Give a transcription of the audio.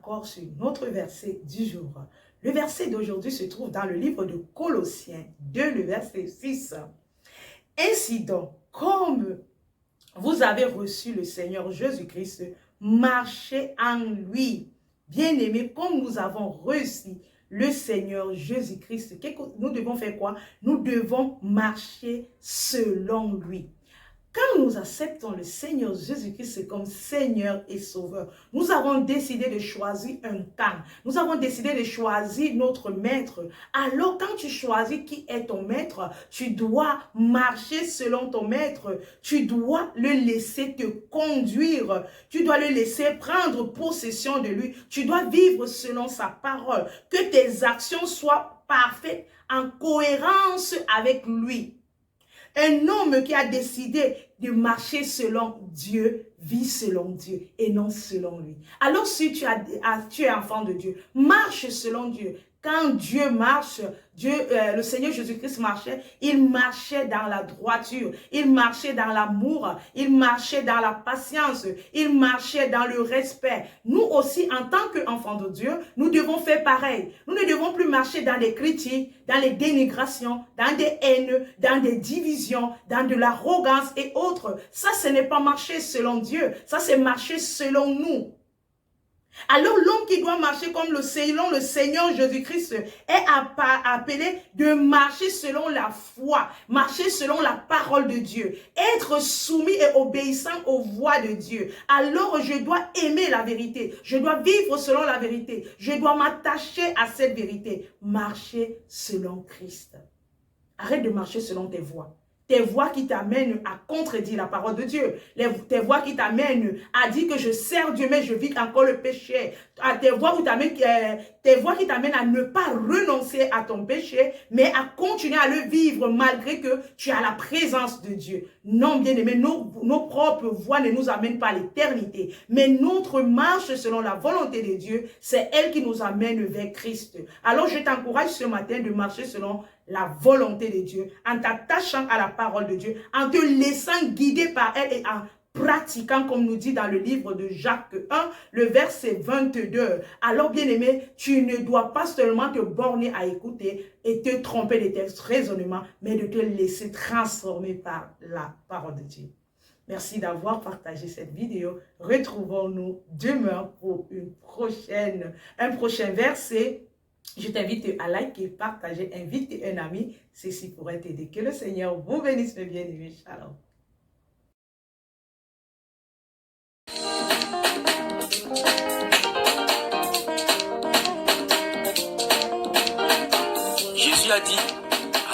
encore sur notre verset du jour. Le verset d'aujourd'hui se trouve dans le livre de Colossiens 2, le verset 6. Ainsi donc, comme vous avez reçu le Seigneur Jésus-Christ, marchez en lui. Bien-aimés, comme nous avons reçu le Seigneur Jésus-Christ, nous devons faire quoi? Nous devons marcher selon lui. Quand nous acceptons le Seigneur Jésus-Christ comme Seigneur et Sauveur, nous avons décidé de choisir un camp. Nous avons décidé de choisir notre maître. Alors, quand tu choisis qui est ton maître, tu dois marcher selon ton maître. Tu dois le laisser te conduire. Tu dois le laisser prendre possession de lui. Tu dois vivre selon sa parole. Que tes actions soient parfaites en cohérence avec lui. Un homme qui a décidé de marcher selon Dieu, vit selon Dieu et non selon lui. Alors si tu es enfant de Dieu, marche selon Dieu. Quand Dieu marche, le Seigneur Jésus-Christ marchait, il marchait dans la droiture, il marchait dans l'amour, il marchait dans la patience, il marchait dans le respect. Nous aussi, en tant qu'enfants de Dieu, nous devons faire pareil. Nous ne devons plus marcher dans des critiques, dans les dénigrations, dans des haines, dans des divisions, dans de l'arrogance et autres. Ça, ce n'est pas marcher selon Dieu, ça c'est marcher selon nous. Alors l'homme qui doit marcher comme le Seigneur Jésus-Christ est appelé de marcher selon la foi, marcher selon la parole de Dieu, être soumis et obéissant aux voix de Dieu. Alors je dois aimer la vérité, je dois vivre selon la vérité, je dois m'attacher à cette vérité, marcher selon Christ. Arrête de marcher selon tes voix. Tes voix qui t'amènent à contredire la parole de Dieu. Tes voix qui t'amènent à dire que je sers Dieu, mais je vis encore le péché. Tes voix qui t'amènent à ne pas renoncer à ton péché, mais à continuer à le vivre malgré que tu as la présence de Dieu. Non, bien-aimés, nos propres voix ne nous amènent pas à l'éternité. Mais notre marche selon la volonté de Dieu, c'est elle qui nous amène vers Christ. Alors je t'encourage ce matin de marcher selon la volonté de Dieu, en t'attachant à la parole de Dieu, en te laissant guider par elle et en pratiquant, comme nous dit dans le livre de Jacques 1, le verset 22. Alors, bien-aimé, tu ne dois pas seulement te borner à écouter et te tromper de tes raisonnements, mais de te laisser transformer par la parole de Dieu. Merci d'avoir partagé cette vidéo. Retrouvons-nous demain pour un prochain verset. Je t'invite à liker, partager, inviter un ami. Ceci pourrait t'aider. Que le Seigneur vous bénisse, mes bien-aimés. Shalom. Jésus a dit,